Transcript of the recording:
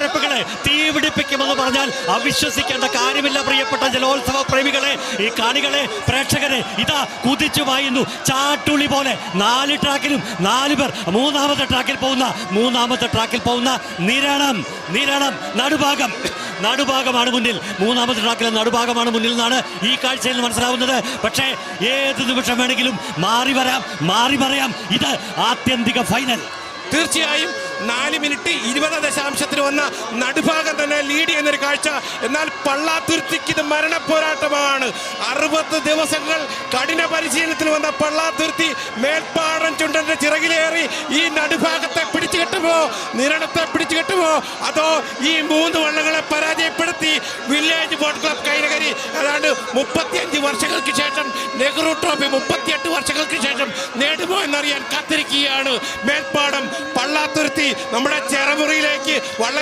പടപ്പുകളെ തീപിടിപ്പിക്കുമെന്ന് പറഞ്ഞാൽ അവിശ്വസിക്കേണ്ട കാര്യമില്ല. പ്രിയപ്പെട്ട ജലോത്സവ പ്രേമികളെ, ഈ കാണികളെ, പ്രേക്ഷകരെ, ഇതാ കുതിച്ചു പായുന്നു ചാട്ടുളി പോലെ. 4 ട്രാക്കിലും 4 പേർ. മൂന്നാമത്തെ ട്രാക്കിൽ പോകുന്ന നിരണം നടുഭാഗമാണ് മുന്നിൽ. മൂന്നാമത്തെ ട്രാക്കിലെ നടുഭാഗമാണ് മുന്നിൽ നിന്നാണ് ഈ കാഴ്ചയിൽ മനസ്സിലാവുന്നത്. പക്ഷേ ഏത് നിമിഷം വേണമെങ്കിലും മാറി മറിയാം. ഇത് ആത്യന്തിക ഫൈനൽ. തീർച്ചയായും 4 മിനിറ്റ് 20 വന്ന നടുഭാഗം തന്നെ ലീഡ് ചെയ്യുന്നൊരു കാഴ്ച. എന്നാൽ പള്ളാത്തുരുത്തിക്ക് ഇത് മരണ പോരാട്ടമാണ്. 60 ദിവസങ്ങൾ കഠിന പരിശീലനത്തിൽ വന്ന പള്ളാത്തുരുത്തി മേൽപ്പാടം ചുണ്ടന്റെ ചിറകിലേറി ഈ നടുഭാഗത്തെ പിടിച്ചു കെട്ടുമോ, നിരണത്തെ പിടിച്ചു കെട്ടുമോ, അതോ ഈ 3 വള്ളങ്ങളെ പരാജയപ്പെടുത്തി വില്ലേജ് ബോട്ട് ക്ലബ് കൈനകരി ഏതാണ്ട് 35 വർഷങ്ങൾക്ക് ശേഷം നെഹ്റു ട്രോഫി 38 വർഷങ്ങൾക്ക് ശേഷം നേടുമോ എന്നറിയാൻ കാത്തിരിക്കുകയാണ് മേൽപ്പാടം. പള്ളാത്തുരുത്തി നമ്മുടെ ചെറുമുറിയിലേക്ക് വള്ളം